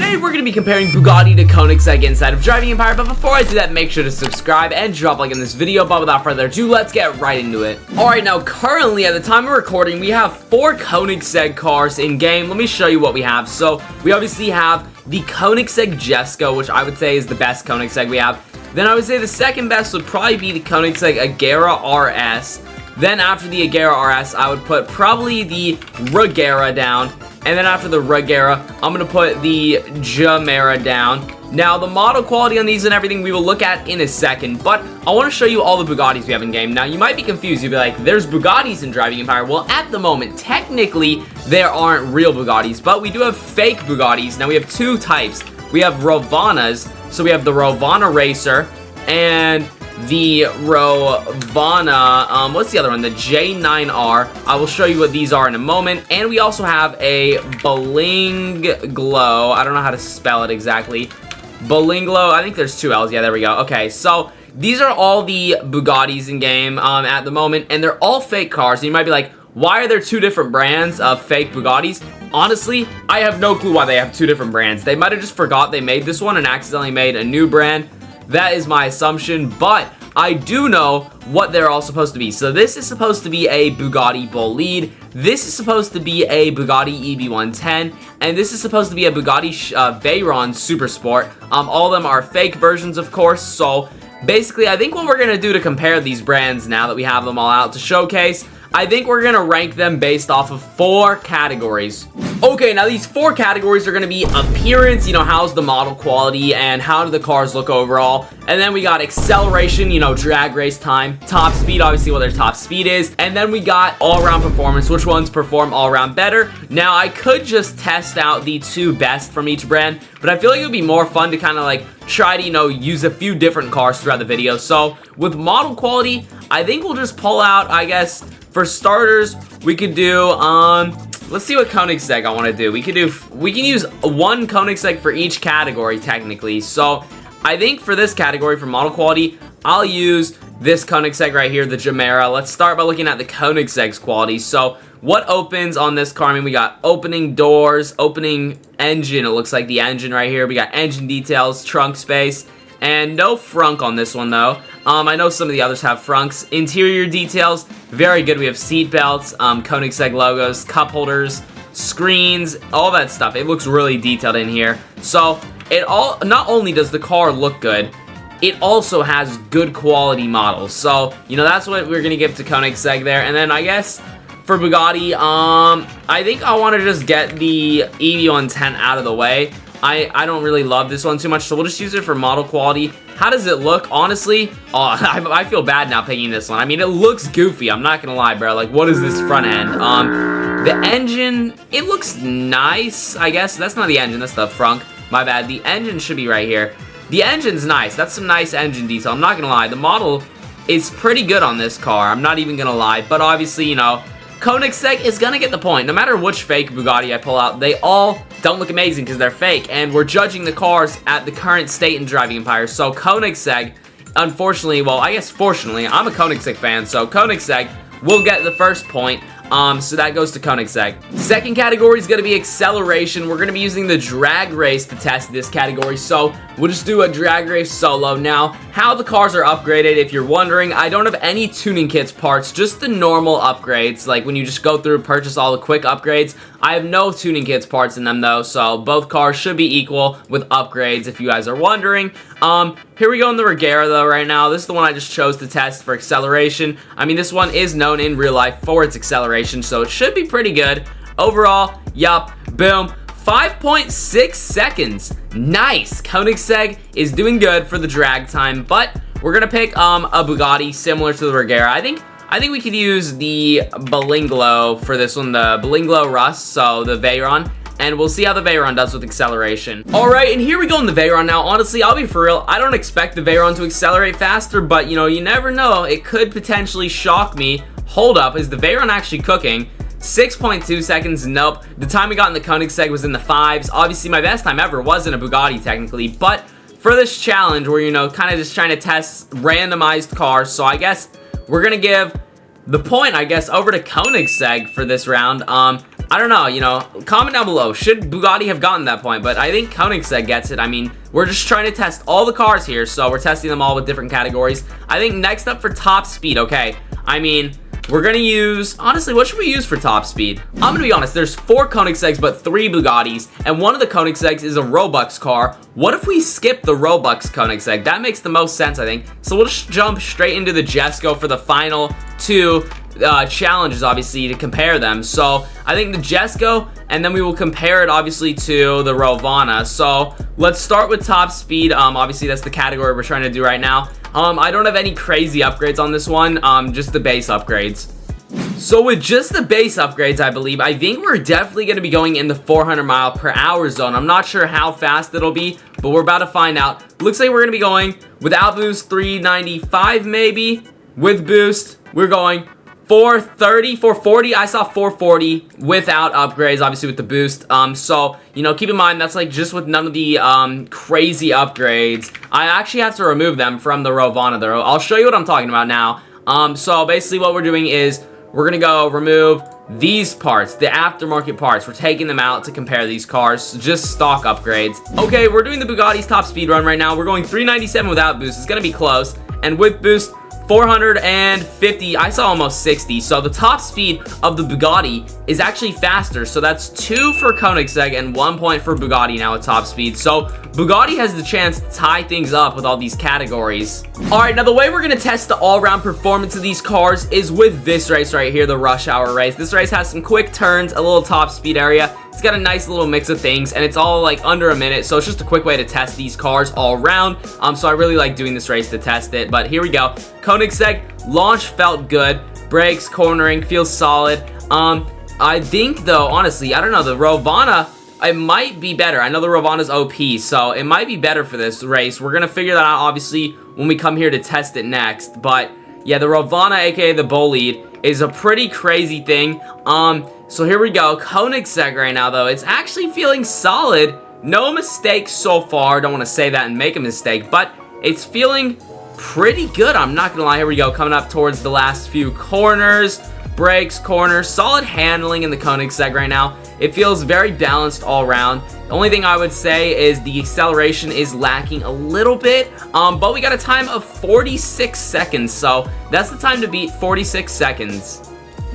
Today we're going to be comparing Bugatti to Koenigsegg inside of Driving Empire, but before I do that, make sure to subscribe and drop a like in this video. But without further ado, let's get right into it. Alright, now currently at the time of recording, we have 4 Koenigsegg cars in game. Let me show you what we have. So we obviously have the Koenigsegg Jesko, which I would say is the best Koenigsegg we have. Then I would say the second best would probably be the Koenigsegg Agera RS. Then after the Agera RS, I would put probably the Regera down. And then after the Regera, I'm going to put the Gemera down. Now, the model quality on these and everything we will look at in a second, but I want to show you all the Bugattis we have in game. Now, you might be confused. You'll be like, there's Bugattis in Driving Empire. Well, at the moment, technically, there aren't real Bugattis, but we do have fake Bugattis. Now, we have 2 types. We have Rovanas, so we have the Rovana Racer and the Rovana, what's the other one? The J9R. I will show you what these are in a moment. And we also have a Bolinglo. I don't know how to spell it exactly. Bolinglo. I think there's 2 L's. Yeah, there we go. Okay, so these are all the Bugattis in game at the moment, and they're all fake cars. And you might be like, why are there 2 different brands of fake Bugattis? Honestly, I have no clue why they have 2 different brands. They might have just forgot they made this one and accidentally made a new brand. That is my assumption, but I do know what they're all supposed to be. So this is supposed to be a Bugatti Bolide. This is supposed to be a Bugatti EB110. And this is supposed to be a Bugatti Veyron Supersport. All of them are fake versions, of course. So basically, I think what we're going to do to compare these brands now that we have them all out to showcase, I think we're going to rank them based off of 4 categories. Okay, now these 4 categories are going to be appearance, how's the model quality, and how do the cars look overall. And then we got acceleration, drag race time, top speed, obviously what their top speed is. And then we got all-around performance, which ones perform all-around better. Now, I could just test out the 2 best from each brand, but I feel like it would be more fun to kind of like try to, use a few different cars throughout the video. So with model quality, I think we'll just pull out, I guess, for starters, we could do, let's see what Koenigsegg I want to do. We can use 1 Koenigsegg for each category, technically. So, I think for this category, for model quality, I'll use this Koenigsegg right here, the Gemera. Let's start by looking at the Koenigsegg's quality. So, what opens on this car? I mean, we got opening doors, opening engine. It looks like the engine right here. We got engine details, trunk space, and no frunk on this one, though. I know some of the others have frunks. Interior details, very good. We have seat belts, Koenigsegg logos, cup holders, screens, all that stuff. It looks really detailed in here. So, not only does the car look good, it also has good quality models. So, that's what we're going to give to Koenigsegg there. And then, I guess, for Bugatti, I think I want to just get the EB110 out of the way. I don't really love this one too much, so we'll just use it for model quality. How does it look? Honestly, I feel bad now picking this one. I mean, it looks goofy. I'm not gonna lie, bro. Like, what is this front end? The engine, it looks nice, I guess. That's not the engine, that's the frunk. My bad. The engine should be right here. The engine's nice. That's some nice engine detail. I'm not gonna lie. The model is pretty good on this car. I'm not even gonna lie. But obviously, Koenigsegg is gonna get the point. No matter which fake Bugatti I pull out, they all don't look amazing because they're fake, and we're judging the cars at the current state in Driving Empire. So Koenigsegg, unfortunately, well, I guess fortunately, I'm a Koenigsegg fan, so Koenigsegg will get the first point. So that goes to Koenigsegg. Second category is going to be acceleration. We're going to be using the drag race to test this category. So we'll just do a drag race solo. Now, how the cars are upgraded, if you're wondering, I don't have any tuning kits parts, just the normal upgrades. Like when you just go through and purchase all the quick upgrades. I have no tuning kits parts in them though, so both cars should be equal with upgrades if you guys are wondering. Here we go in the Regera though right now. This is the one I just chose to test for acceleration. I mean, this one is known in real life for its acceleration, so it should be pretty good. Overall, yup, boom. 5.6 seconds. Nice. Koenigsegg is doing good for the drag time, but we're gonna pick a Bugatti similar to the Regera. I think we could use the Bolinglo for this one, the Bolinglo Rust, so the Veyron, and we'll see how the Veyron does with acceleration. Alright, and here we go in the Veyron now. Honestly, I'll be for real, I don't expect the Veyron to accelerate faster, but you never know, it could potentially shock me. Hold up, is the Veyron actually cooking? 6.2 seconds, nope. The time we got in the Koenigsegg was in the 5s. Obviously, my best time ever was in a Bugatti, technically, but for this challenge, where, kind of just trying to test randomized cars, so I guess we're gonna give the point, I guess, over to Koenigsegg for this round. I don't know, you know, comment down below. Should Bugatti have gotten that point? But I think Koenigsegg gets it. I mean, we're just trying to test all the cars here, so we're testing them all with different categories. I think next up for top speed, okay. I mean, we're gonna use, honestly, what should we use for top speed? I'm gonna be honest, there's 4 Koenigsegg's but 3 Bugattis, and one of the Koenigsegg's is a Robux car. What if we skip the Robux Koenigsegg? That makes the most sense, I think. So we'll just jump straight into the Jesco for the final 2 challenges, obviously, to compare them. So I think the Jesco, and then we will compare it obviously to the Rovana. So let's start with top speed. Obviously that's the category we're trying to do right now. I don't have any crazy upgrades on this one, just the base upgrades. So with just the base upgrades, I think we're definitely going to be going in the 400 mile per hour zone. I'm not sure how fast it'll be, but we're about to find out. Looks like we're going to be going without boost 395 maybe. With boost, we're going 430, 440. I saw 440 without upgrades, obviously with the boost. So, you know, keep in mind that's like just with none of the crazy upgrades. I actually have to remove them from the Rovana though. I'll show you what I'm talking about now. So basically what we're doing is we're gonna go remove these parts, the aftermarket parts. We're taking them out to compare these cars, just stock upgrades. Okay, we're doing the Bugatti's top speed run right now. We're going 397 without boost. It's gonna be close. And with boost, 450. I saw almost 60. So the top speed of the Bugatti is actually faster. So that's 2 for Koenigsegg and 1 point for Bugatti now at top speed. So Bugatti has the chance to tie things up with all these categories. All right, now the way we're going to test the all-around performance of these cars is with this race right here, the rush hour race. This race has some quick turns, a little top speed area. It's got a nice little mix of things, and it's all like under a minute, so it's just a quick way to test these cars all around. So I really like doing this race to test it, but here we go. Koenigsegg launch felt good, brakes, cornering feels solid. I think though, honestly, I don't know, the Rovana, it might be better. I know the Rovana's OP, so it might be better for this race. We're gonna figure that out obviously when we come here to test it next, but yeah, the Rovana, aka the Bolide, is a pretty crazy thing. So here we go. Koenigsegg right now, though, it's actually feeling solid. No mistakes so far. Don't want to say that and make a mistake, but it's feeling pretty good. I'm not going to lie. Here we go. Coming up towards the last few corners. Brakes, corners. Solid handling in the Koenigsegg right now. It feels very balanced all around. The only thing I would say is the acceleration is lacking a little bit, but we got a time of 46 seconds, so that's the time to beat, 46 seconds.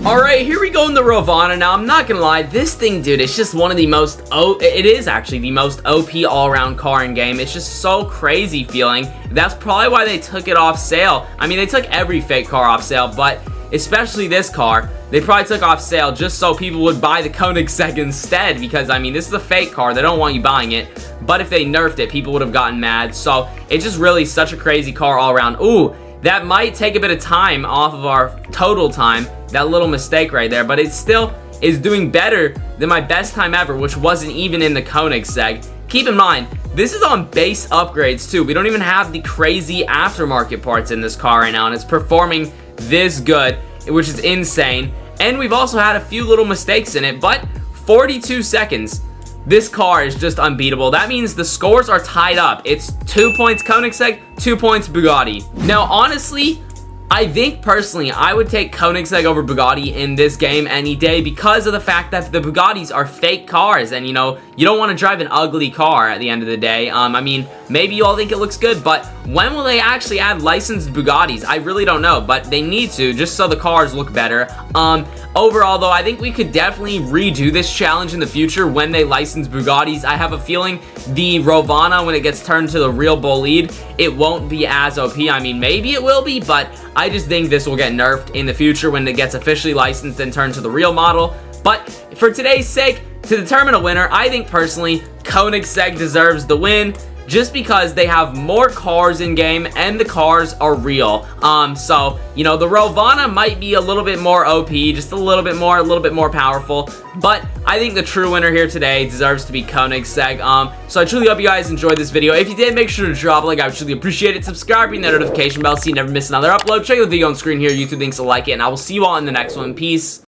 Alright, here we go in the Rovana. Now, I'm not gonna lie, this thing, dude, it's just one of the most, it is actually the most OP all-around car in game. It's just so crazy feeling. That's probably why they took it off sale. I mean, they took every fake car off sale, but especially this car, they probably took off sale just so people would buy the Koenigsegg instead, because, I mean, this is a fake car. They don't want you buying it, but if they nerfed it, people would have gotten mad. So, it's just really such a crazy car all around. Ooh, that might take a bit of time off of our total time, that little mistake right there, but it still is doing better than my best time ever, which wasn't even in the Koenigsegg. Keep in mind, this is on base upgrades too. We don't even have the crazy aftermarket parts in this car right now, and it's performing this good, which is insane. And we've also had a few little mistakes in it, but 42 seconds. This car is just unbeatable. That means the scores are tied up. It's 2 points Koenigsegg, 2 points Bugatti. Now, honestly, I think personally I would take Koenigsegg over Bugatti in this game any day because of the fact that the Bugattis are fake cars, and you know, you don't want to drive an ugly car at the end of the day. I mean, maybe you all think it looks good, but when will they actually add licensed Bugattis? I really don't know, but they need to, just so the cars look better. Overall though, I think we could definitely redo this challenge in the future when they license Bugattis. I have a feeling the Rovana, when it gets turned to the real Bolide, it won't be as OP. I mean, maybe it will be, but I just think this will get nerfed in the future when it gets officially licensed and turned to the real model. But for today's sake, to determine a winner, I think personally Koenigsegg deserves the win, just because they have more cars in game and the cars are real. So, you know, the Rovana might be a little bit more OP, just a little bit more powerful, but I think the true winner here today deserves to be Koenigsegg. So I truly hope you guys enjoyed this video. If you did, make sure to drop a like. I would truly appreciate it. Subscribe, ring that notification bell so you never miss another upload. Check out the video on screen here. YouTube thinks to like it, and I will see you all in the next one. Peace.